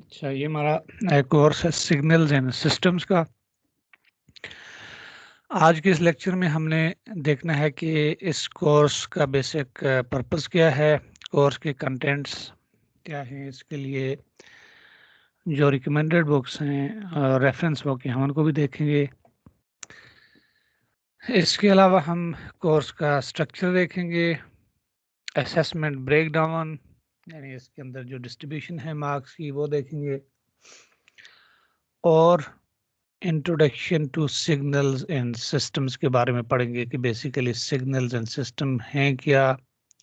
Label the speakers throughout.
Speaker 1: अच्छा, ये हमारा कोर्स है सिग्नल्स एंड सिस्टम्स का। आज के इस लेक्चर में हमने देखना है कि इस कोर्स का बेसिक पर्पस क्या है, कोर्स के कंटेंट्स क्या हैं, इसके लिए जो रिकमेंडेड बुक्स हैं, रेफरेंस बुक हैं, हम उनको भी देखेंगे। इसके अलावा हम कोर्स का स्ट्रक्चर देखेंगे, असेसमेंट ब्रेकडाउन यानी इसके अंदर जो डिस्ट्रीब्यूशन है मार्क्स की वो देखेंगे, और introduction to signals and systems के बारे में पढ़ेंगे कि बेसिकली सिग्नल्स एंड सिस्टम हैं क्या,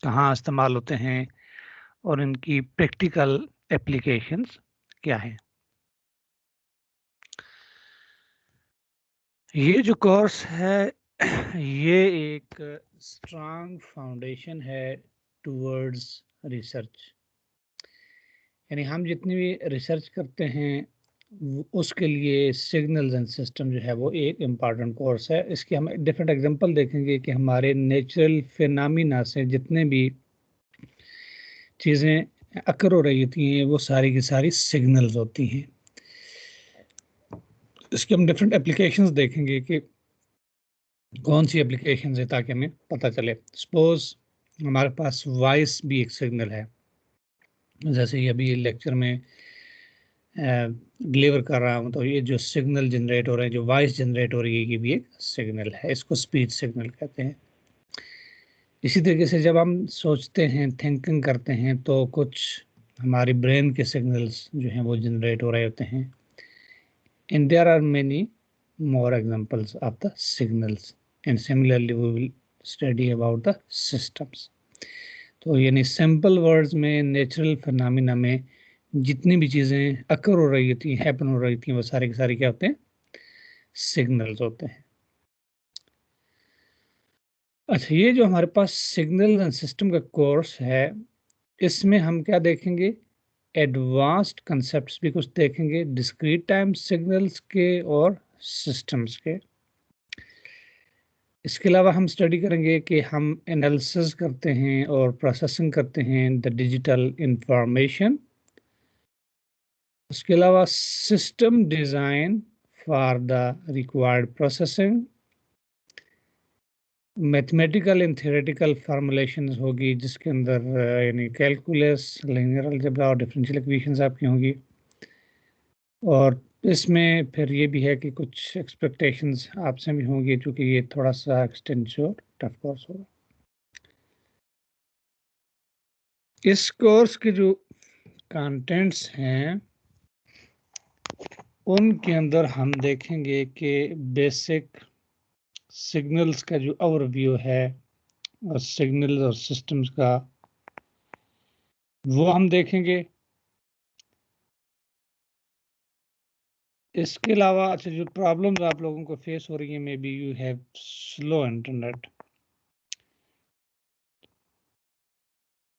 Speaker 1: कहाँ इस्तेमाल होते हैं और इनकी प्रैक्टिकल एप्लीकेशंस क्या हैं। ये जो कोर्स है ये एक स्ट्रांग फाउंडेशन है टूवर्ड्स रिसर्च, यानी हम जितनी भी रिसर्च करते हैं उसके लिए सिग्नल्स एंड सिस्टम जो है वो एक इम्पॉर्टेंट कोर्स है। इसके हम डिफरेंट एग्जांपल देखेंगे कि हमारे नेचुरल फिनोमिना से जितने भी चीज़ें अकर हो रही होती हैं वो सारी की सारी सिग्नल्स होती हैं। इसके हम डिफरेंट एप्लीकेशंस देखेंगे कि कौन सी एप्लीकेशंस है ताकि हमें पता चले। सपोज हमारे पास वॉइस भी एक सिग्नल है, जैसे ये अभी लेक्चर में डिलीवर कर रहा हूँ तो ये जो सिग्नल जनरेट हो रहे हैं, जो वॉइस जनरेट हो रही है, ये भी एक सिग्नल है, इसको स्पीच सिग्नल कहते हैं। इसी तरीके से जब हम सोचते हैं, थिंकिंग करते हैं, तो कुछ हमारी ब्रेन के सिग्नल्स जो हैं वो जनरेट हो रहे होते हैं। And there are many more examples of the signals and similarly we will study about the systems. तो यानी सिंपल वर्ड्स में नेचुरल फिनोमिना में जितनी भी चीज़ें अकर हो रही थी, हैपन हो रही थी, वो सारी की सारी क्या होते हैं, सिग्नल्स होते हैं। अच्छा, ये जो हमारे पास सिग्नल एंड सिस्टम का कोर्स है, इसमें हम क्या देखेंगे, एडवांस्ड कंसेप्ट्स भी कुछ देखेंगे, डिस्क्रीट टाइम सिग्नल्स के और सिस्टम्स के। इसके अलावा हम स्टडी करेंगे कि हम एनालिसिस करते हैं और प्रोसेसिंग करते हैं द डिजिटल इंफॉर्मेशन। उसके अलावा system design for the required processing, mathematical and theoretical फार्मूलेशंस होगी जिसके अंदर यानी कैलकुलस, लीनियर अलजेब्रा और डिफरेंशियल इक्वेशंस आपकी होंगी। और इसमें फिर ये भी है कि कुछ एक्सपेक्टेशंस आपसे भी होंगी क्योंकि ये थोड़ा सा एक्सटेंसिव और टफ कोर्स होगा। इस कोर्स के जो कंटेंट्स हैं उनके अंदर हम देखेंगे कि बेसिक सिग्नल्स का जो ओवरव्यू है और सिग्नल्स और सिस्टम्स का वो हम देखेंगे। इसके अलावा अच्छा, जो प्रॉब्लम्स आप लोगों को फेस हो रही है, may be you have slow internet,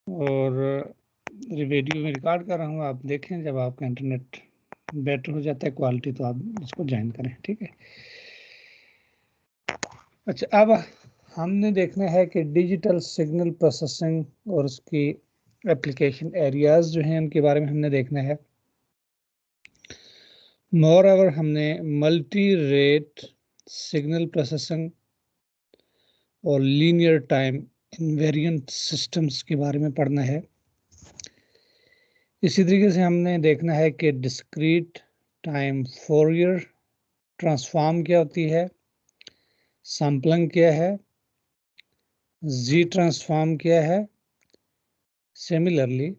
Speaker 1: और वीडियो में रिकॉर्ड कर रहा हूँ, आप देखें जब आपका इंटरनेट बेटर हो जाता है क्वालिटी तो आप इसको ज्वाइन करें, ठीक है। अच्छा, अब हमने देखना है कि डिजिटल सिग्नल प्रोसेसिंग और उसकी एप्लीकेशन एरियाज जो हैं उनके बारे में हमने देखना है। मोर ओवर हमने मल्टी रेट सिग्नल प्रोसेसिंग और लीनियर टाइम इनवेरिएंट सिस्टम्स के बारे में पढ़ना है। इसी तरीके से हमने देखना है कि डिस्क्रीट टाइम फोरियर ट्रांसफॉर्म क्या होती है, सैंपलिंग क्या है, जी ट्रांसफॉर्म क्या है। सिमिलरली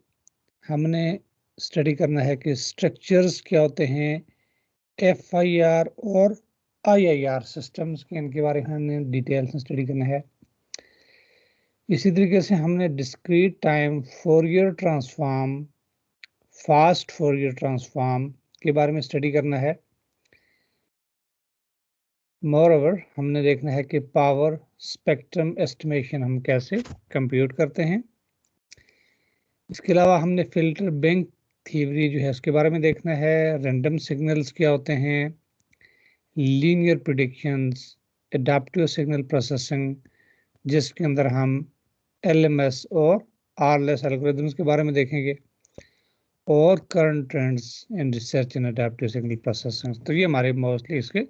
Speaker 1: हमने स्टडी करना है कि स्ट्रक्चर्स क्या होते हैं, एफआईआर और आईआईआर सिस्टम्स के, इनके बारे में हमने डिटेल्स में स्टडी करना है। इसी तरीके से हमने discrete time Fourier transform, fast Fourier transform के बारे में स्टडी करना है। मोरओवर हमने देखना है कि पावर स्पेक्ट्रम एस्टिमेशन हम कैसे कंप्यूट करते हैं। इसके अलावा हमने फिल्टर बैंक थ्योरी जो है उसके बारे में देखना है, रैंडम सिग्नल्स क्या होते हैं, linear predictions, adaptive signal processing जिसके अंदर हम एलएमएस और आरएलएस एल्गोरिथम्स के बारे में देखेंगे। और current trends in research in adaptive signal processing. तो ये हमारे मोस्टली इसके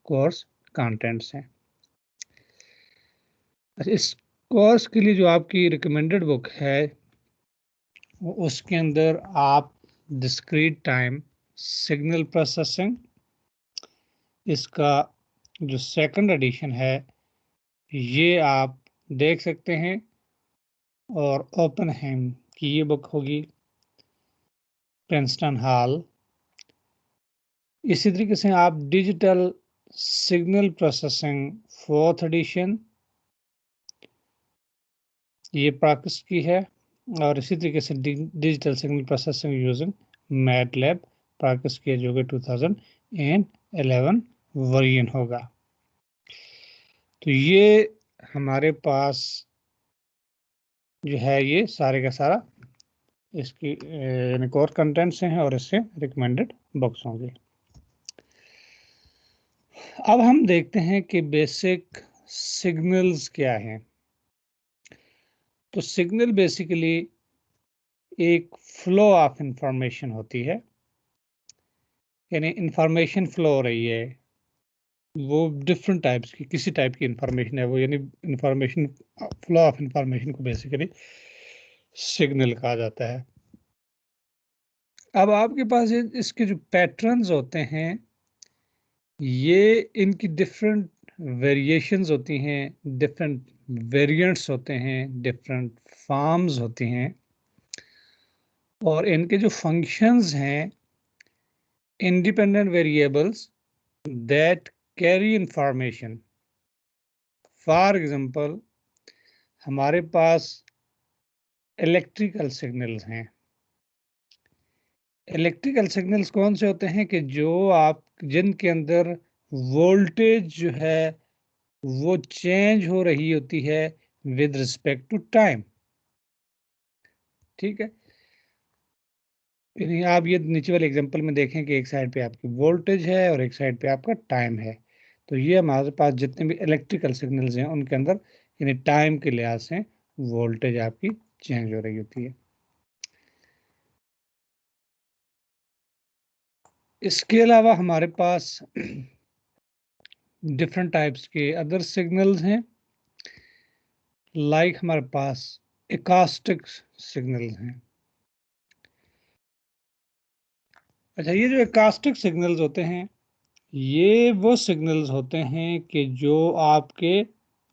Speaker 1: कोर्स कंटेंट्स हैं। इस कोर्स के लिए जो आपकी रिकमेंडेड बुक है उसके अंदर आप डिस्क्रीट टाइम सिग्नल प्रोसेसिंग, इसका जो सेकंड एडिशन है ये आप देख सकते हैं, और ओपनहेम की ये बुक होगी प्रिंसटन हॉल। इसी तरीके से आप digital signal processing fourth edition ये प्राक्टिस की है, और इसी तरीके से digital signal processing using MATLAB practice किया जो कि 2011 वर्जन होगा। तो ये हमारे पास जो है ये सारे का सारा इसकी कोर कंटेंट्स हैं और इससे रिकमेंडेड बुक्स होंगे। अब हम देखते हैं कि बेसिक सिग्नल्स क्या हैं। तो सिग्नल बेसिकली एक फ्लो ऑफ इंफॉर्मेशन होती है, यानी इंफॉर्मेशन फ्लो हो रही है, वो डिफरेंट टाइप्स की किसी टाइप की इंफॉर्मेशन है वो, यानी इंफॉर्मेशन फ्लो ऑफ इंफॉर्मेशन को बेसिकली सिग्नल कहा जाता है। अब आपके पास इसके जो पैटर्न्स होते हैं ये इनकी डिफरेंट वेरिएशंस होती हैं, डिफरेंट वेरिएंट्स होते हैं, डिफरेंट फॉर्म्स होती हैं, और इनके जो फंक्शंस हैं independent variables that carry information. For example हमारे पास इलेक्ट्रिकल सिग्नल्स हैं। इलेक्ट्रिकल सिग्नल्स कौन से होते हैं कि जो आप जिनके अंदर वोल्टेज जो है वो चेंज हो रही होती है विद रिस्पेक्ट टू टाइम। ठीक है, आप ये नीचे वाले एग्जांपल में देखें कि एक साइड पे आपकी वोल्टेज है और एक साइड पे आपका टाइम है। तो ये हमारे पास जितने भी इलेक्ट्रिकल सिग्नल्स हैं उनके अंदर यानी टाइम के लिहाज से वोल्टेज आपकी चेंज हो रही होती है। इसके अलावा हमारे पास डिफरेंट टाइप्स के अदर सिग्नल्स हैं, लाइक हमारे पास एकॉस्टिक सिग्नल्स हैं। अच्छा, ये जो एकॉस्टिक सिग्नल्स होते हैं ये वो सिग्नल्स होते हैं कि जो आपके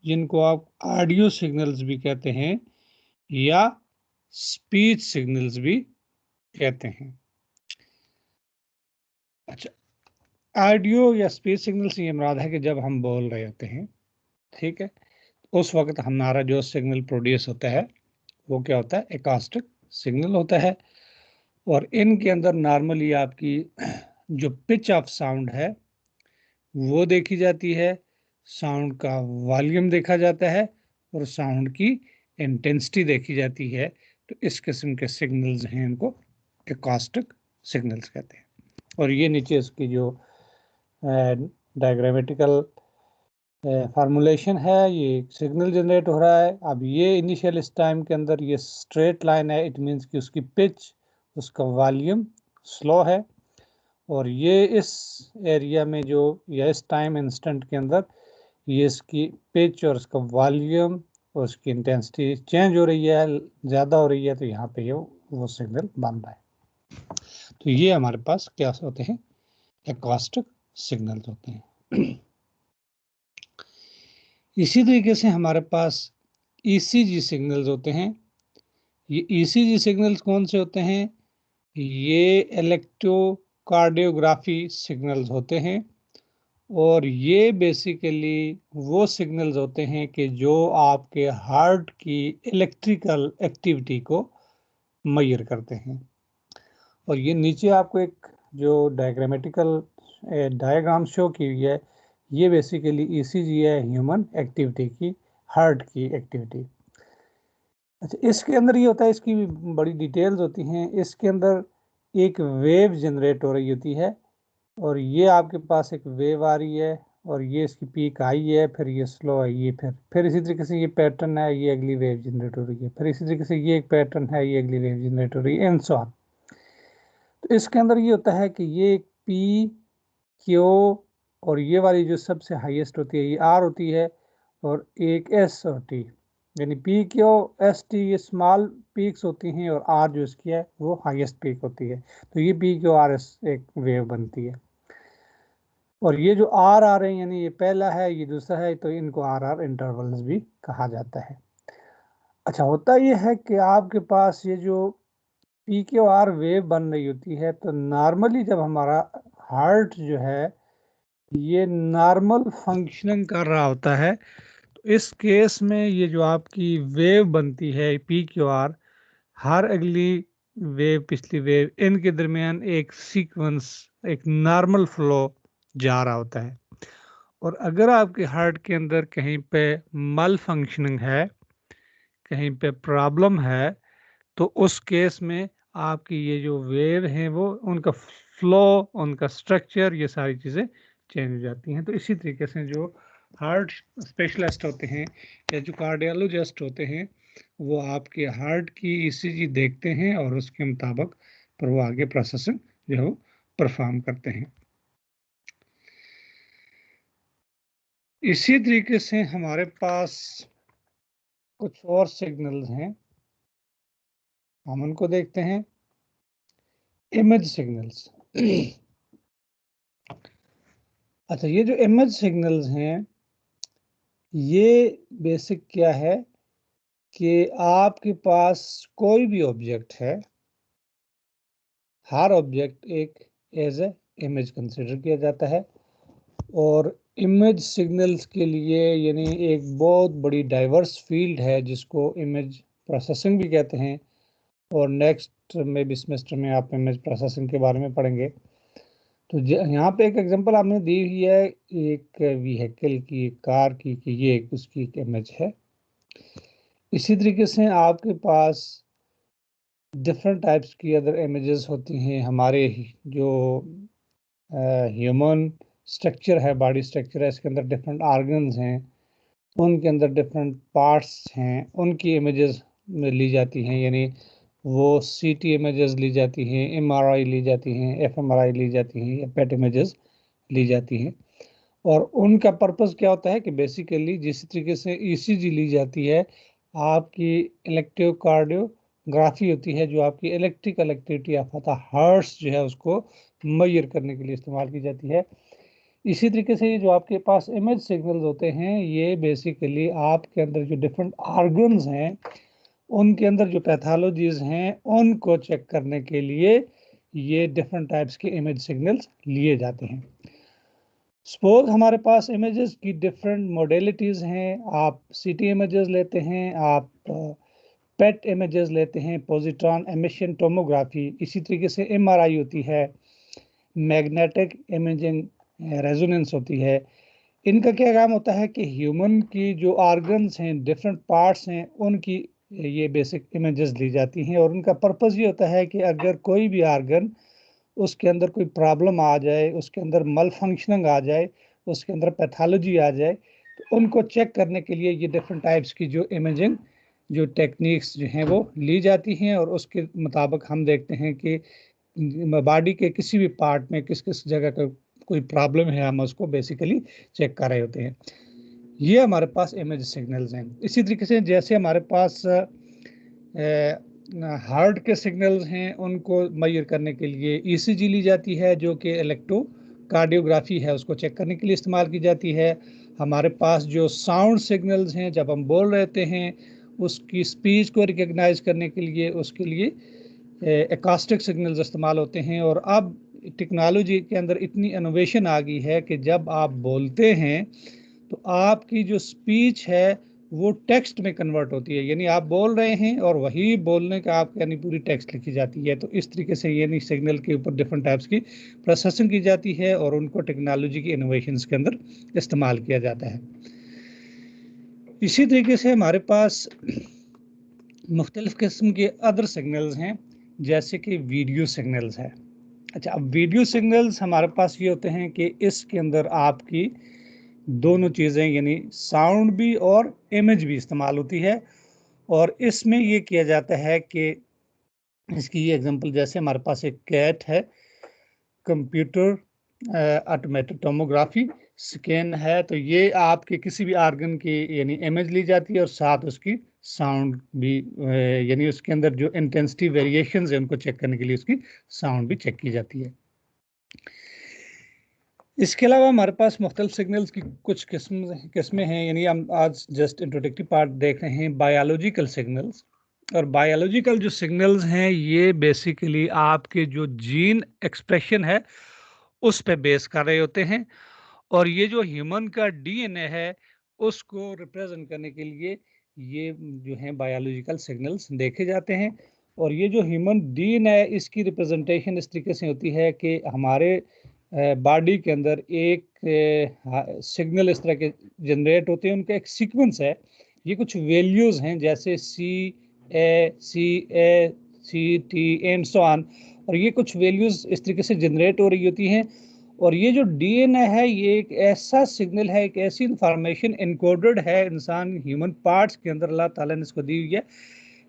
Speaker 1: जिनको आप ऑडियो सिग्नल्स भी कहते हैं या स्पीच सिग्नल्स भी कहते हैं। अच्छा, ऑडियो या स्पीच सिग्नल से ये मुराद है कि जब हम बोल रहे होते हैं, ठीक है, उस वक्त हमारा जो सिग्नल प्रोड्यूस होता है वो क्या होता है, एकॉस्टिक सिग्नल होता है। और इनके अंदर नॉर्मली आपकी जो पिच ऑफ साउंड है वो देखी जाती है, साउंड का वॉल्यूम देखा जाता है और साउंड की इंटेंसिटी देखी जाती है। तो इस किस्म के सिग्नल्स हैं इनको एकॉस्टिक सिग्नल्स कहते हैं। और ये नीचे इसकी जो डायग्रामेटिकल फार्मूलेशन है, ये सिग्नल जनरेट हो रहा है। अब ये इनिशियल इस टाइम के अंदर ये स्ट्रेट लाइन है, इट मीन्स कि उसकी पिच उसका वॉल्यूम स्लो है, और ये इस एरिया में जो या इस टाइम इंस्टेंट के अंदर ये इसकी पिच और इसका वॉल्यूम और उसकी इंटेंसिटी चेंज हो रही है, ज़्यादा हो रही है, तो यहाँ पे ये वो सिग्नल बन रहा है। तो ये हमारे पास क्या होते हैं, एकॉस्टिक सिग्नल्स होते हैं। इसी तरीके से हमारे पास ईसीजी सिग्नल्स होते हैं। ये ईसीजी सिग्नल्स कौन से होते हैं, ये इलेक्ट्रोकार्डियोग्राफी सिग्नल्स होते हैं, और ये बेसिकली वो सिग्नल्स होते हैं कि जो आपके हार्ट की इलेक्ट्रिकल एक्टिविटी को मेजर करते हैं। और ये नीचे आपको एक जो डायग्रामेटिकल डायग्राम शो की हुई है, ये बेसिकली ईसीजी है, ह्यूमन एक्टिविटी की, हार्ट की एक्टिविटी। अच्छा, इसके अंदर ये होता है, इसकी बड़ी डिटेल्स होती हैं। इसके अंदर एक वेव जनरेट हो रही होती है, और ये आपके पास एक वेव आ रही है, और ये इसकी पीक आई है, फिर ये स्लो है, ये फिर इसी तरीके से ये पैटर्न है, ये अगली वेव जनरेट हो रही है, फिर इसी तरीके से ये एक पैटर्न है, ये अगली वेव जनरेट हो रही है, एंड सो ऑन। तो इसके अंदर ये होता है कि ये पी क्यू और ये वाली जो सबसे हाईएस्ट होती है ये आर होती है, और एक एस और टी, यानी पी क्यू एस टी ये स्मॉल पीक्स होती हैं और आर जो इसकी है वो हाईएस्ट पीक होती है। तो ये पी क्यू आर एस एक वेव बनती है। और ये जो आर आ रहे हैं यानी ये पहला है ये दूसरा है, तो इनको आर आर इंटरवल्स भी कहा जाता है। अच्छा, होता ये है कि आपके पास ये जो पी क्यू आर वेव बन रही होती है, तो नॉर्मली जब हमारा हार्ट जो है ये नॉर्मल फंक्शनिंग कर रहा होता है, तो इस केस में ये जो आपकी वेव बनती है पी क्यू आर, हर अगली वेव पिछली वेव इनके दरमियान एक सीक्वेंस, एक नॉर्मल फ्लो जा रहा होता है। और अगर आपके हार्ट के अंदर कहीं पे मल फंक्शनिंग है, कहीं पे प्रॉब्लम है, तो उस केस में आपकी ये जो वेव हैं वो उनका फ्लो, उनका स्ट्रक्चर, ये सारी चीज़ें चेंज हो जाती हैं। तो इसी तरीके से जो हार्ट स्पेशलिस्ट होते हैं या जो कार्डियोलॉजिस्ट होते हैं वो आपके हार्ट की ईसीजी देखते हैं और उसके मुताबिक पर वो आगे प्रोसेसिंग जो है वो परफॉर्म करते हैं। इसी तरीके से हमारे पास कुछ और सिग्नल्स हैं, हम उनको देखते हैं। Image signals. अच्छा, ये जो इमेज सिग्नल्स हैं ये बेसिक क्या है कि आपके पास कोई भी ऑब्जेक्ट है, हर ऑब्जेक्ट एक एज ए इमेज कंसिडर किया जाता है। और इमेज सिग्नल्स के लिए यानी एक बहुत बड़ी डाइवर्स फील्ड है जिसको इमेज प्रोसेसिंग भी कहते हैं, और नेक्स्ट में भी सेमेस्टर में आप इमेज प्रोसेसिंग के बारे में पढ़ेंगे। तो यहाँ पे एक एग्जांपल आपने दी हुई है एक व्हीकल की, एक कार की, कि ये उसकी एक इमेज है। इसी तरीके से आपके पास डिफरेंट टाइप्स की अदर इमेजेस होती हैं। हमारे जो ह्यूमन स्ट्रक्चर है, बॉडी स्ट्रक्चर है, इसके अंदर डिफरेंट ऑर्गन्स हैं, उनके अंदर डिफरेंट पार्ट्स हैं, उनकी इमेजेस में ली जाती हैं, यानी वो सीटी इमेजेस ली जाती हैं, एमआरआई ली जाती हैं, एफएमआरआई ली जाती हैं, या पेट इमेजेस ली जाती हैं। और उनका पर्पस क्या होता है कि बेसिकली जिस तरीके से ईसीजी ली जाती है, आपकी इलेक्ट्रोकार्डियोग्राफी होती है जो आपकी इलेक्ट्रिकल एक्टिविटी ऑफ हार्ट्स जो है उसको मेजर करने के लिए इस्तेमाल की जाती है। इसी तरीके से ये जो आपके पास इमेज सिग्नल्स होते हैं ये बेसिकली आपके अंदर जो डिफरेंट ऑर्गन्स हैं उनके अंदर जो पैथोलॉजीज हैं उनको चेक करने के लिए ये डिफरेंट टाइप्स के इमेज सिग्नल्स लिए जाते हैं। सपोज हमारे पास इमेजेस की डिफरेंट मॉडलिटीज़ हैं, आप सीटी इमेजेस लेते हैं, आप पेट इमेजेस लेते हैं, पॉजिट्रॉन एमिशन टोमोग्राफी, इसी तरीके से एमआरआई होती है, मैग्नेटिक इमेजिंग रेजोनेंस होती है। इनका क्या काम होता है कि ह्यूमन की जो ऑर्गन्स हैं, डिफरेंट पार्ट्स हैं, उनकी ये बेसिक इमेजेस ली जाती हैं। और उनका पर्पस ये होता है कि अगर कोई भी ऑर्गन उसके अंदर कोई प्रॉब्लम आ जाए, उसके अंदर मल फंक्शनिंग आ जाए, उसके अंदर पैथोलॉजी आ जाए, तो उनको चेक करने के लिए ये डिफरेंट टाइप्स की जो इमेजिंग जो टेक्निक्स जो हैं वो ली जाती हैं। और उसके मुताबिक हम देखते हैं कि बॉडी के किसी भी पार्ट में किस किस जगह का कोई प्रॉब्लम है, हम उसको बेसिकली चेक कर रहे होते हैं। ये हमारे पास इमेज सिग्नल्स हैं। इसी तरीके से जैसे हमारे पास हार्ट के सिग्नल्स हैं उनको मेजर करने के लिए ईसीजी ली जाती है जो कि इलेक्ट्रोकार्डियोग्राफी है उसको चेक करने के लिए इस्तेमाल की जाती है। हमारे पास जो साउंड सिग्नल्स हैं जब हम बोल रहे हैं उसकी स्पीच को रिकग्नाइज करने के लिए उसके लिए एकास्टिक सिग्नल्स इस्तेमाल होते हैं। और अब टेक्नोलॉजी के अंदर इतनी इनोवेशन आ गई है कि जब आप बोलते हैं तो आपकी जो स्पीच है वो टेक्स्ट में कन्वर्ट होती है, यानी आप बोल रहे हैं और वही बोलने का आप यानी पूरी टेक्स्ट लिखी जाती है। तो इस तरीके से यानी सिग्नल के ऊपर डिफरेंट टाइप्स की प्रोसेसिंग की जाती है और उनको टेक्नोलॉजी की इनोवेशंस के अंदर इस्तेमाल किया जाता है। इसी तरीके से हमारे पास मुख्तलिफ किस्म के अदर सिग्नल्स हैं जैसे कि वीडियो सिग्नल्स है। अच्छा, अब वीडियो सिग्नल्स हमारे पास ये होते हैं कि इसके अंदर आपकी दोनों चीज़ें यानी साउंड भी और इमेज भी इस्तेमाल होती है। और इसमें ये किया जाता है कि इसकी ये एग्जांपल, जैसे हमारे पास एक कैट है, कंप्यूटर ऑटोमेटेड टोमोग्राफी स्कैन है, तो ये आपके किसी भी ऑर्गन की यानी इमेज ली जाती है और साथ उसकी साउंड भी यानी उसके अंदर जो इंटेंसिटी वेरिएशंस है उनको चेक करने के लिए उसकी साउंड भी चेक की जाती है। इसके अलावा हमारे पास मुख्तलिफ सिग्नल्स की कुछ किस्में हैं, यानी हम आज जस्ट इंट्रोडक्टरी पार्ट देख रहे हैं, बायोलॉजिकल सिग्नल्स। और बायोलॉजिकल जो सिग्नल्स हैं ये बेसिकली आपके जो जीन एक्सप्रेशन है उस पे बेस कर रहे होते हैं, और ये जो ह्यूमन का डीएनए है उसको रिप्रेजेंट करने के लिए ये जो है बायोलॉजिकल सिग्नल्स देखे जाते हैं। और ये जो ह्यूमन डीएनए इसकी रिप्रेजेंटेशन इस तरीके से होती है कि हमारे बॉडी के अंदर एक सिग्नल इस तरह के जनरेट होते हैं, उनका एक सीक्वेंस है, ये कुछ वैल्यूज हैं जैसे CACT एंड सो ऑन, और ये कुछ वैल्यूज इस तरीके से जनरेट हो रही होती हैं। और ये जो डीएनए है ये एक ऐसा सिग्नल है, एक ऐसी इंफॉर्मेशन इनकोडेड है इंसान ह्यूमन पार्ट्स के अंदर, अल्लाह ताला ने इसको दी हुई है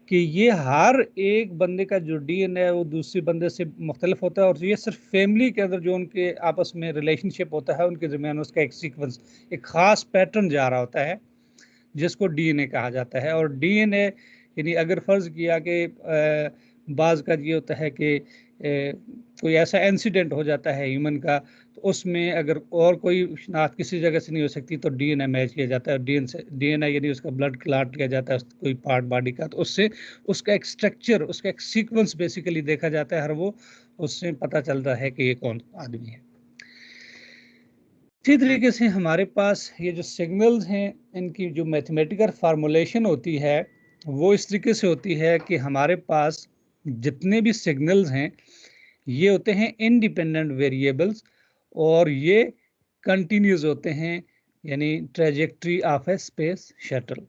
Speaker 1: कि ये हर एक बंदे का जो डीएनए है वो दूसरे बंदे से मुख्तलिफ होता है, और ये सिर्फ फैमिली के अंदर जो उनके आपस में रिलेशनशिप होता है उनके दरमियान उसका एक सीक्वेंस, एक खास पैटर्न जा रहा होता है जिसको डीएनए कहा जाता है। और डीएनए यानी अगर फर्ज किया कि बाज़ का ये होता है कि कोई ऐसा इंसिडेंट हो जाता है ह्यूमन का, तो उसमें अगर और कोई शिनाख्त किसी जगह से नहीं हो सकती तो डीएनए मैच किया जाता है, और डीएनए यानी उसका ब्लड क्लॉट किया जाता है कोई पार्ट बॉडी का, तो उससे उसका एक स्ट्रक्चर, उसका एक सीक्वेंस बेसिकली देखा जाता है हर वो, उससे पता चलता है कि ये कौन आदमी है। इसी तरीके से हमारे पास ये जो सिग्नल्स हैं इनकी जो मैथमेटिकल फार्मूलेशन होती है वो इस तरीके से होती है कि हमारे पास जितने भी सिग्नल्स हैं ये होते हैं इंडिपेंडेंट वेरिएबल्स, और ये कंटिन्यूस होते हैं, यानी trajectory of A space shuttle,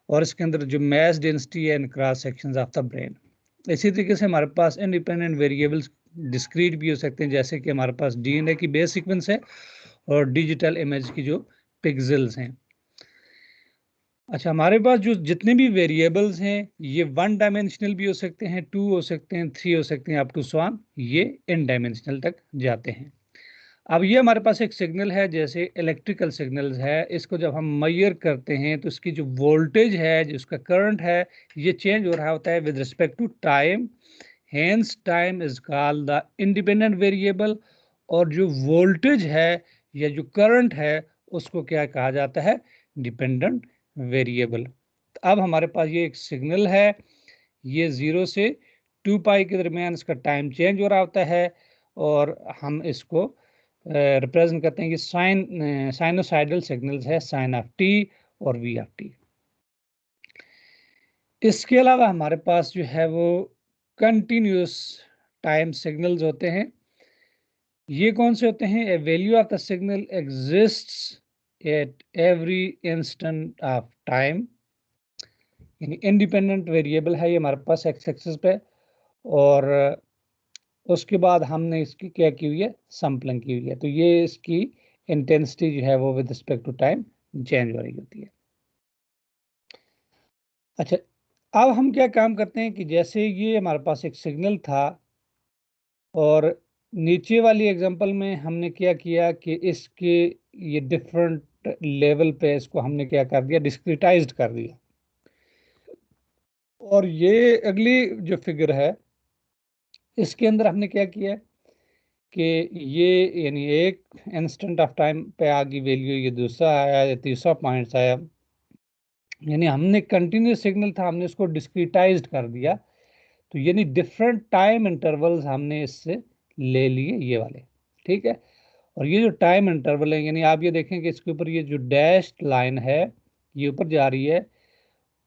Speaker 1: और इसके अंदर जो mass density and cross sections of the brain. इसी तरीके से हमारे पास इंडिपेंडेंट वेरिएबल्स डिस्क्रीट भी हो सकते हैं, जैसे कि हमारे पास डीएनए की बेस सीक्वेंस है और डिजिटल इमेज की जो पिक्सेल्स हैं। अच्छा, हमारे पास जो जितने भी वेरिएबल्स हैं ये 1 डायमेंशनल भी हो सकते हैं, 2 हो सकते हैं, 3 हो सकते हैं, अप टू सो ऑन ये n डायमेंशनल तक जाते हैं। अब ये हमारे पास एक सिग्नल है, जैसे इलेक्ट्रिकल सिग्नल्स है, इसको जब हम मेजर करते हैं तो इसकी जो वोल्टेज है, जो उसका करंट है, ये चेंज हो रहा होता है with respect to time, hence time is called the independent variable. और जो वोल्टेज है या जो करंट है उसको क्या कहा जाता है, डिपेंडेंट वेरिएबल। अब हमारे पास ये एक सिग्नल है, ये 0 से 2 पाई के दरमियान इसका टाइम चेंज हो रहा होता है, और हम इसको रिप्रेजेंट करते हैं कि साइनोसाइडल सिग्नल्स है, साइन ऑफ टी और वी ऑफ टी। इसके अलावा हमारे पास जो है वो कंटिन्यूस टाइम सिग्नल्स होते हैं। ये कौन से होते हैं, a value of the signal exists at every instant of time, यानी इंडिपेंडेंट वेरिएबल है ये हमारे पास एक्स एक्सिस पे, और उसके बाद हमने इसकी क्या की हुई है, सैंपलिंग की हुई है, तो ये इसकी इंटेंसिटी जो है वो with respect to time change हो रही होती है। अच्छा, अब हम क्या काम करते हैं कि जैसे ये हमारे पास एक सिग्नल था, और नीचे वाली एग्जांपल में हमने क्या किया कि इसके ये डिफरेंट लेवल पे इसको हमने क्या कर दिया, डिस्क्रिटाइज्ड कर दिया। और ये अगली जो फिगर है इसके अंदर हमने क्या किया कि ये यानी एक इंस्टेंट ऑफ टाइम पे आ गई वैल्यू, ये दूसरा आया, ये तीसरा पॉइंट आया, यानी हमने कंटिन्यूस सिग्नल था हमने इसको डिस्क्रिटाइज्ड कर दिया, तो यानी डिफरेंट टाइम इंटरवल्स हमने इससे ले लिए ये वाले, ठीक है। और ये जो टाइम इंटरवल है, यानी आप ये देखें कि इसके ऊपर ये जो डैश लाइन है ये ऊपर जा रही है,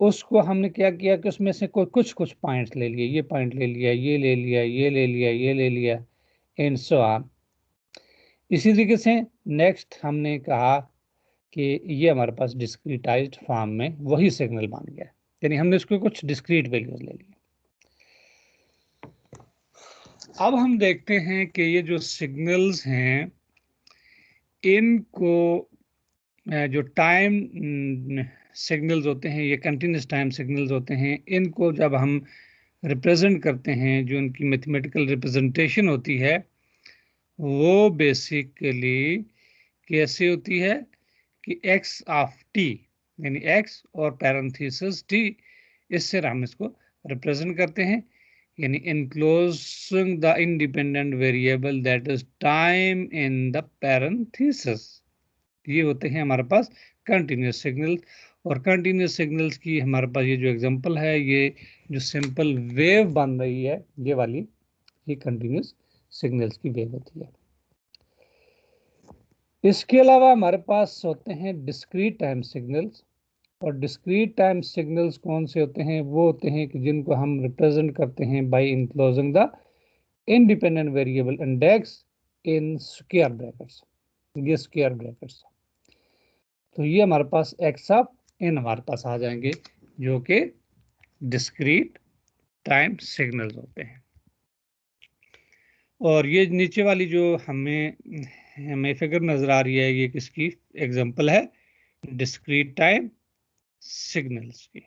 Speaker 1: उसको हमने क्या किया कि उसमें से कोई कुछ कुछ पॉइंट्स ले लिए, ये पॉइंट ले लिया, ये ले लिया, ये ले लिया, ये ले लिया, एंड सो ऑन। इसी तरीके से नेक्स्ट हमने कहा कि ये हमारे पास डिस्क्रीटाइज्ड फॉर्म में वही सिग्नल बन गया, यानी हमने इसको कुछ डिस्क्रीट वैल्यूज ले लिए। अब हम देखते हैं कि ये जो सिग्नल्स हैं इनको जो टाइम सिग्नल्स होते हैं, ये कंटिन्यूस टाइम सिग्नल्स होते हैं, इनको जब हम रिप्रेजेंट करते हैं, जो उनकी मैथमेटिकल रिप्रेजेंटेशन होती है, वो बेसिकली कैसे होती है कि x ऑफ t, यानी x और पैरेंथेसिस t, इससे हम इसको रिप्रेजेंट करते हैं, यानी enclosing the independent variable that is time in the parenthesis। ये होते हैं हमारे पास कंटिन्यूस सिग्नल। और कंटिन्यूस सिग्नल्स की हमारे पास ये जो एग्जांपल है, ये जो सिंपल वेव बन रही है ये वाली, ये कंटिन्यूस सिग्नल्स की वेव होती है। इसके अलावा हमारे पास होते हैं डिस्क्रीट टाइम सिग्नल्स। और डिस्क्रीट टाइम सिग्नल्स कौन से होते हैं? वो होते हैं कि जिनको हम रिप्रेजेंट करते हैं by enclosing the independent variable index in square brackets. ये स्क्वायर ब्रैकेट्स, तो ये हमारे पास एक्स ऑफ एन हमारे पास आ जाएंगे, जो कि डिस्क्रीट टाइम सिग्नल्स होते हैं। और ये नीचे वाली जो हमें फिगर नजर आ रही है, ये किसकी एग्जांपल है? डिस्क्रीट टाइम सिग्नल्स की।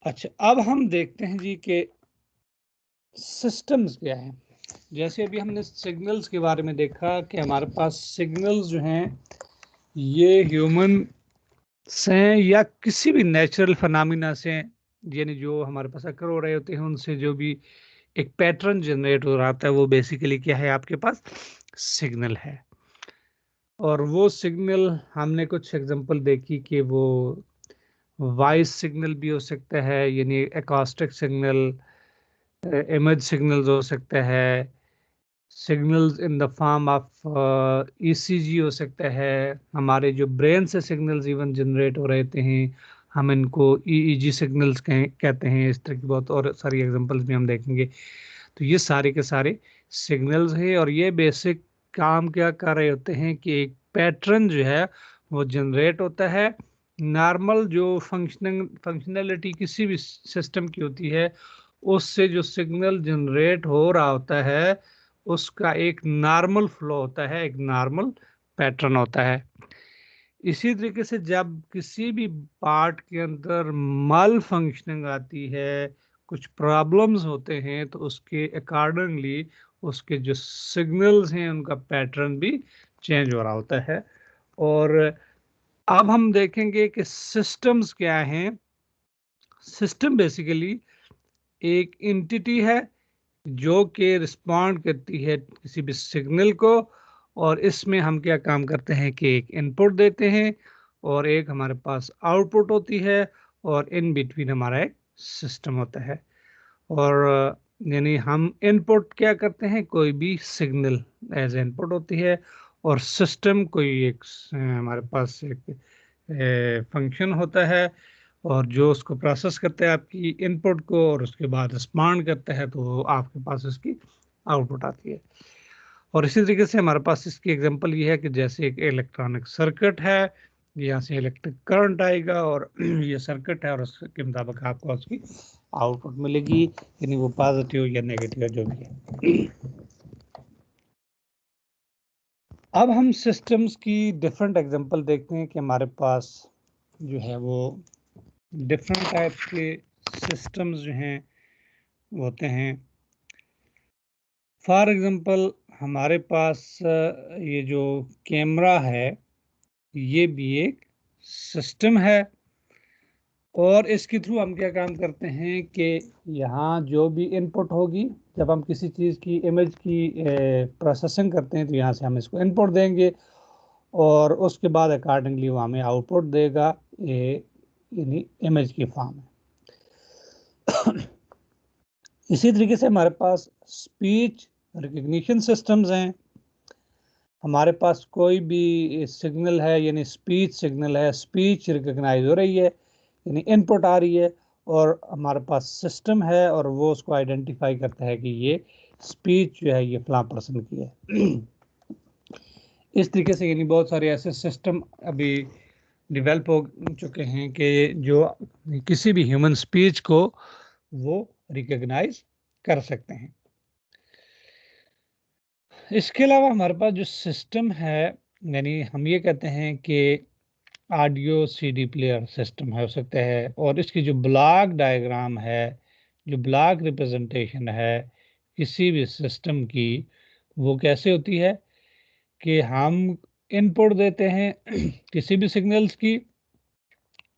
Speaker 1: अच्छा, अब हम देखते हैं जी कि सिस्टम्स क्या है। जैसे अभी हमने सिग्नल्स के बारे में देखा कि हमारे पास सिग्नल्स जो हैं ये ह्यूमन से या किसी भी नेचुरल फिनोमिना से, यानी जो हमारे पास अकर हो रहे होते हैं उनसे जो भी एक पैटर्न जनरेट हो रहा था, वो बेसिकली क्या है? आपके पास सिग्नल है। और वो सिग्नल हमने कुछ एग्जांपल देखी कि वो वॉइस सिग्नल भी हो सकता है, यानी एकॉस्टिक सिग्नल, इमेज सिग्नल्स हो सकता है, signals in the form of ECG हो सकता है, हमारे जो ब्रेन से सिग्नल्स इवन जनरेट हो रहते हैं, हम इनको ईईजी सिग्नल्स कहते हैं। इस तरह की बहुत और सारी एग्जांपल्स भी हम देखेंगे। तो ये सारे के सारे सिग्नल्स हैं, और ये बेसिक काम क्या कर रहे होते हैं कि एक पैटर्न जो है वो जनरेट होता है। नॉर्मल जो फंक्शनैलिटी किसी भी सिस्टम की होती है, उससे जो सिग्नल जनरेट हो रहा होता है उसका एक नॉर्मल फ्लो होता है, एक नॉर्मल पैटर्न होता है। इसी तरीके से जब किसी भी पार्ट के अंदर मल फंक्शनिंग आती है, कुछ प्रॉब्लम्स होते हैं, तो उसके अकॉर्डिंगली उसके जो सिग्नल्स हैं उनका पैटर्न भी चेंज हो रहा होता है। और अब हम देखेंगे कि सिस्टम्स क्या हैं। सिस्टम बेसिकली एक एंटिटी है जो कि रिस्पॉन्ड करती है किसी भी सिग्नल को, और इसमें हम क्या काम करते हैं कि एक इनपुट देते हैं और एक हमारे पास आउटपुट होती है, और इन बिटवीन हमारा एक सिस्टम होता है। और यानी हम इनपुट क्या करते हैं? कोई भी सिग्नल एज इनपुट होती है, और सिस्टम कोई एक हमारे पास एक फंक्शन होता है, और जो उसको प्रोसेस करता है आपकी इनपुट को, और उसके बाद रिस्पॉन्ड करता है, तो आपके पास इसकी आउटपुट आती है। और इसी तरीके से हमारे पास इसकी एग्जांपल ये है कि जैसे एक इलेक्ट्रॉनिक सर्किट है, यहाँ से इलेक्ट्रिक करंट आएगा और ये सर्किट है, और उसके मुताबिक आपको उसकी आउटपुट मिलेगी, यानी वो पॉजिटिव या नेगेटिव जो भी है। अब हम सिस्टम्स की डिफरेंट एग्जांपल देखते हैं कि हमारे पास जो है वो डिफरेंट टाइप्स के सिस्टम्स जो हैं वो होते हैं। फॉर एग्जांपल हमारे पास ये जो कैमरा है ये भी एक सिस्टम है, और इसके थ्रू हम क्या काम करते हैं कि यहाँ जो भी इनपुट होगी, जब हम किसी चीज़ की इमेज की प्रोसेसिंग करते हैं, तो यहाँ से हम इसको इनपुट देंगे, और उसके बाद अकॉर्डिंगली वो हमें आउटपुट देगा यानी इमेज की फॉर्म में। इसी तरीके से हमारे पास स्पीच रिकग्निशन सिस्टम्स हैं। हमारे पास कोई भी सिग्नल है, यानी स्पीच सिग्नल है, स्पीच रिकग्नाइज हो रही है, यानी इनपुट आ रही है, और हमारे पास सिस्टम है और वो उसको आइडेंटिफाई करता है कि ये स्पीच जो है ये फलां पर्सन की है। इस तरीके से यानी बहुत सारे ऐसे सिस्टम अभी डेवलप हो चुके हैं कि जो किसी भी ह्यूमन स्पीच को वो रिकग्नाइज कर सकते हैं। इसके अलावा हमारे पास जो सिस्टम है, यानी हम ये कहते हैं कि ऑडियो सीडी प्लेयर सिस्टम हो सकता है, और इसकी जो ब्लॉक डायग्राम है, जो ब्लॉक रिप्रेजेंटेशन है किसी भी सिस्टम की, वो कैसे होती है कि हम इनपुट देते हैं किसी भी सिग्नल्स की,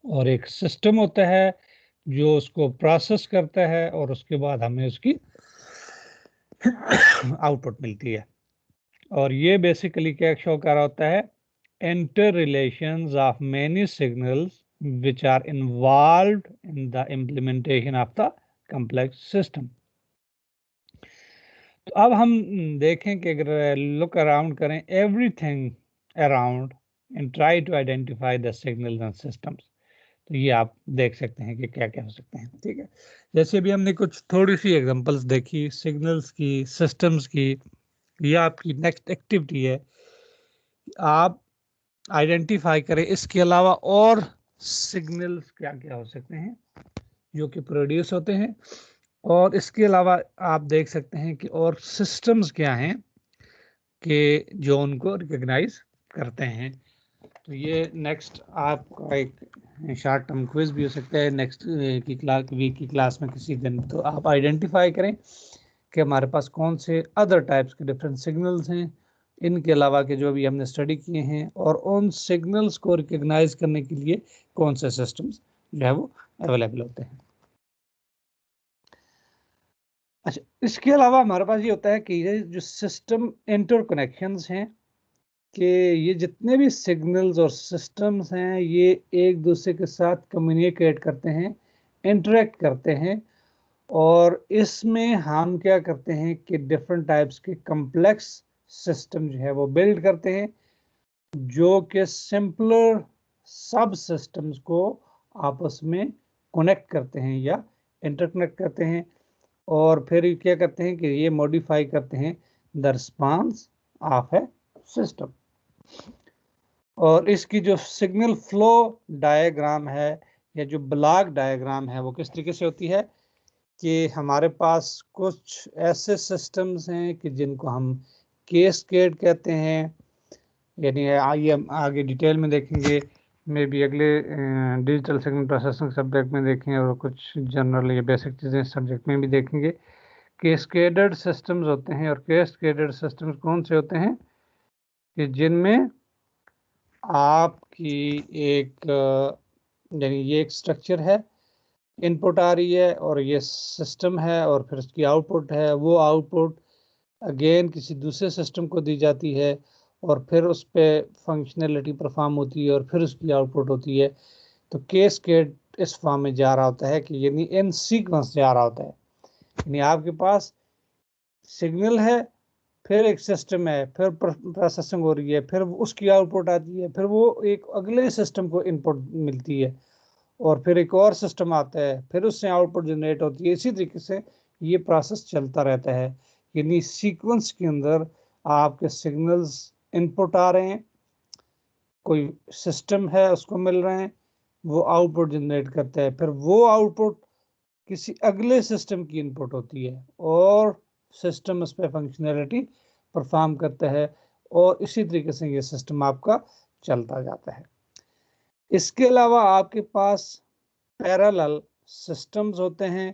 Speaker 1: और एक सिस्टम होता है जो उसको प्रोसेस करता है, और उसके बाद हमें उसकी आउटपुट मिलती है। और ये बेसिकली क्या शो कर रहा होता है, interrelations of many signals which are involved in the implementation of the complex system। तो अब हम देखें कि अगर लुक अराउंड करें everything around and try to identify the signals and systems, तो ये आप देख सकते हैं कि क्या क्या हो सकते हैं। ठीक है, जैसे भी हमने कुछ थोड़ी सी एग्जांपल्स देखी सिग्नल्स की, सिस्टम्स की, ये आपकी नेक्स्ट एक्टिविटी है, आप आइडेंटिफाई करें इसके अलावा और सिग्नल्स क्या क्या हो सकते हैं जो कि प्रोड्यूस होते हैं, और इसके अलावा आप देख सकते हैं कि और सिस्टम्स क्या हैं कि जो उनको रिकॉग्नाइज करते हैं। तो ये नेक्स्ट आपका एक शॉर्ट टर्म क्विज भी हो सकता है नेक्स्ट की क्लास, वीक की क्लास में किसी दिन। तो आप आइडेंटिफाई करें कि हमारे पास कौन से अदर टाइप्स के डिफरेंट सिग्नल्स हैं, इनके अलावा के जो भी हमने स्टडी किए हैं, और उन सिग्नल्स को रिकॉग्नाइज करने के लिए कौन से सिस्टम्स जो है वो अवेलेबल होते हैं। अच्छा, इसके अलावा हमारे पास ये होता है कि ये जो सिस्टम इंटरकनेक्शंस हैं, कि ये जितने भी सिग्नल्स और सिस्टम्स हैं ये एक दूसरे के साथ कम्युनिकेट करते हैं, इंटरेक्ट करते हैं, और इसमें हम क्या करते हैं कि डिफरेंट टाइप्स के कम्प्लेक्स सिस्टम जो है वो बिल्ड करते हैं, जो कि सिंपलर सब सिस्टम्स को आपस में कनेक्ट करते हैं या इंटरकनेक्ट करते हैं, और फिर क्या करते हैं कि ये मॉडिफाई करते हैं the response of A system. और इसकी जो सिग्नल फ्लो डायग्राम है या जो ब्लॉक डायग्राम है वो किस तरीके से होती है कि हमारे पास कुछ ऐसे सिस्टम्स हैं कि जिनको हम कैस्केड कहते हैं, यानी आइए हम आगे डिटेल में देखेंगे, मे बी अगले डिजिटल सिग्नल प्रोसेसिंग सब्जेक्ट में देखें, और कुछ जनरल या बेसिक चीज़ें सब्जेक्ट में भी देखेंगे। कैस्केडेड सिस्टम्स होते हैं, और कैस्केडेड सिस्टम्स कौन से होते हैं कि जिनमें आपकी एक यानी ये एक स्ट्रक्चर है, इनपुट आ रही है और ये सिस्टम है, और फिर उसकी आउटपुट है, वो आउटपुट अगेन किसी दूसरे सिस्टम को दी जाती है, और फिर उस पर फंक्शनैलिटी परफॉर्म होती है, और फिर उसकी आउटपुट होती है। तो कैस्केड इस फॉर्म में जा रहा होता है कि यानी इन सीक्वेंस जा रहा होता है, यानी आपके पास सिग्नल है, फिर एक सिस्टम है, फिर प्रोसेसिंग हो रही है, फिर उसकी आउटपुट आती है, फिर वो एक अगले सिस्टम को इनपुट मिलती है, और फिर एक और सिस्टम आता है, फिर उससे आउटपुट जनरेट होती है। इसी तरीके से ये प्रोसेस चलता रहता है, यानी सीक्वेंस के अंदर आपके सिग्नल्स इनपुट आ रहे हैं, कोई सिस्टम है उसको मिल रहे हैं, वो आउटपुट जनरेट करता है, फिर वो आउटपुट किसी अगले सिस्टम की इनपुट होती है, और सिस्टम उस पर फंक्शनैलिटी परफॉर्म करता है, और इसी तरीके से ये सिस्टम आपका चलता जाता है। इसके अलावा आपके पास पैरेलल सिस्टम्स होते हैं।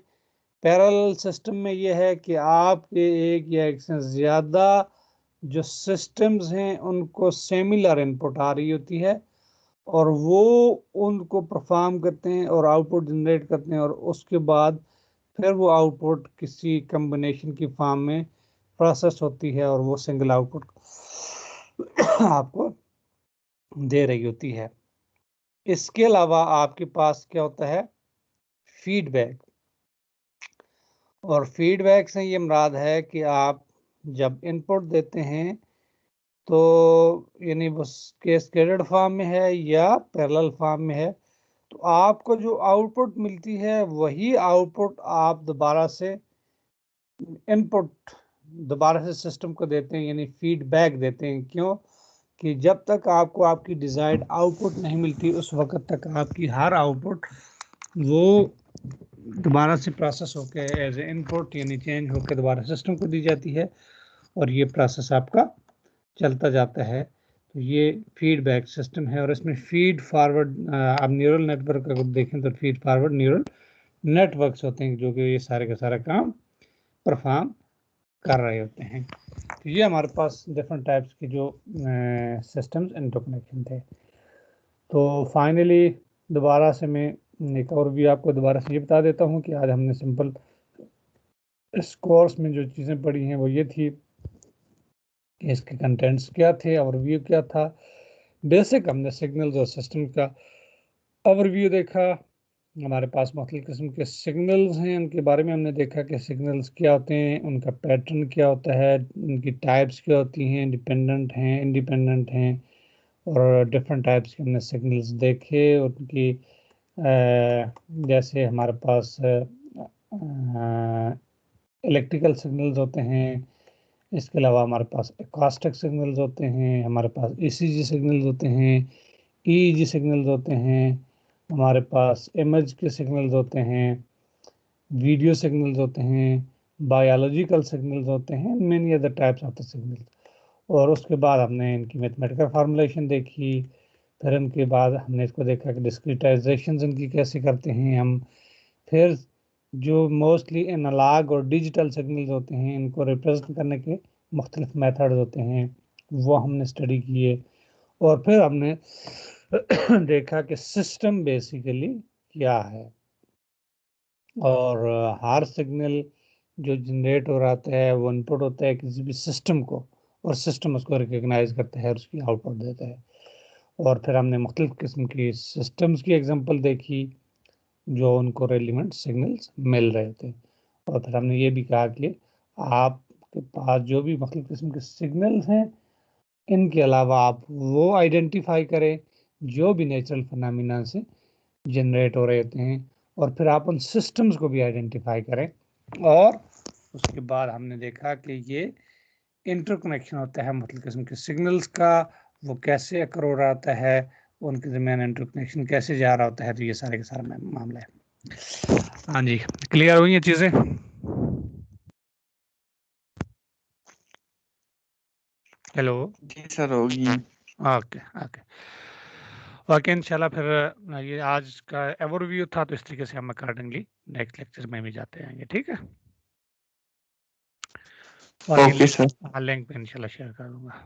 Speaker 1: पैरेलल सिस्टम में ये है कि आपके एक या एक से ज़्यादा जो सिस्टम्स हैं उनको सिमिलर इनपुट आ रही होती है, और वो उनको परफॉर्म करते हैं और आउटपुट जनरेट करते हैं, और उसके बाद फिर वो आउटपुट किसी कम्बिनेशन की फॉर्म में प्रोसेस होती है, और वो सिंगल आउटपुट आपको दे रही होती है। इसके अलावा आपके पास क्या होता है, फीडबैक। और फीडबैक से ये मुराद है कि आप जब इनपुट देते हैं तो यानी वो कैस्केडेड फॉर्म में है या पैरेलल फॉर्म में है, तो आपको जो आउटपुट मिलती है वही आउटपुट आप दोबारा से इनपुट दोबारा से सिस्टम को देते हैं, यानी फीडबैक देते हैं। क्यों कि जब तक आपको आपकी डिजायर्ड आउटपुट नहीं मिलती उस वक्त तक आपकी हर आउटपुट वो दोबारा से प्रोसेस होकर एज ए इनपुट यानी चेंज होकर दोबारा सिस्टम को दी जाती है, और ये प्रोसेस आपका चलता जाता है। तो ये फीडबैक सिस्टम है और इसमें फीड फॉरवर्ड, आप न्यूरल नेटवर्क अगर देखें तो फीड फॉरवर्ड न्यूरल नेटवर्क्स होते हैं जो कि ये सारे का सारा काम परफॉर्म कर रहे होते हैं। तो ये हमारे पास डिफरेंट टाइप्स की जो सिस्टम्स इंटरकनेक्शन थे। तो फाइनली दोबारा से मैं एक और भी आपको दोबारा से ये बता देता हूँ कि आज हमने सिंपल इस कोर्स में जो चीज़ें पढ़ी हैं वो ये थी कि इसके कंटेंट्स क्या थे, ओवरव्यू क्या था, बेसिक हमने सिग्नल्स और सिस्टम का ओवरव्यू देखा। हमारे पास मुख्तलिफ किस्म के सिग्नल्स हैं, उनके बारे में हमने देखा कि सिग्नल्स क्या होते हैं, उनका पैटर्न क्या होता है, उनकी टाइप्स क्या होती हैं, डिपेंडेंट हैं, इंडिपेंडेंट हैं, और डिफरेंट टाइप्स के हमने सिग्नल्स देखे। उनकी जैसे हमारे पास इलेक्ट्रिकल सिग्नल्स होते हैं, इसके अलावा हमारे पास एकॉस्टिक सिग्नल्स होते हैं, हमारे पास ईसीजी सिग्नल्स होते हैं, ईईजी सिग्नल्स होते हैं, हमारे पास इमेज के सिग्नल्स होते हैं, वीडियो सिग्नल्स होते हैं, बायोलॉजिकल सिग्नल्स होते हैं, many other types of the signals. और उसके बाद हमने इनकी मैथमेटिकल फार्मूलेशन देखी। फिर इनके बाद हमने इसको देखा कि डिस्क्रिटाइजेशन इनकी कैसे करते हैं हम। फिर जो मोस्टली एनालॉग और डिजिटल सिग्नल्स होते हैं, इनको रिप्रेजेंट करने के मुख्तलिफ मेथड्स होते हैं, वो हमने स्टडी किए। और फिर हमने देखा कि सिस्टम बेसिकली क्या है, और हर सिग्नल जो जनरेट हो रहा है वो इनपुट होता है किसी भी सिस्टम को, और सिस्टम उसको रिकग्नाइज करता है और उसकी आउटपुट देता है। और फिर हमने मुख्तलिफ किस्म की सिस्टम्स की एग्जांपल देखी जो उनको रेलिवेंट सिग्नल्स मिल रहे थे। और फिर हमने ये भी कहा कि आपके पास जो भी मुख्तलिफ किस्म के सिग्नल्स हैं, इनके अलावा आप वो आइडेंटिफाई करें जो भी नेचुरल फिनोमेना से जनरेट हो रहे होते हैं, और फिर आप उन सिस्टम्स को भी आइडेंटिफाई करें। और उसके बाद हमने देखा कि ये इंटरकनेक्शन होता है मुख्तलिफ किस्म के सिग्नल्स का, वो कैसे अकर हो रहा होता है, उनके दरमियान इंटरकनेक्शन कैसे जा रहा होता है। तो ये सारे का सारा मामला है। हाँ जी, क्लियर हुई ये चीज़ें? हेलो।
Speaker 2: जी सर, होगी।
Speaker 1: ओके ओके ओके, इंशाल्लाह फिर ये आज का ओवरव्यू था, तो इस तरीके से हम अकॉर्डिंगली नेक्स्ट लेक्चर में भी जाते रहेंगे, ठीक है। और
Speaker 2: ओके सर।
Speaker 1: लिंक पे इंशाल्लाह शेयर कर दूंगा।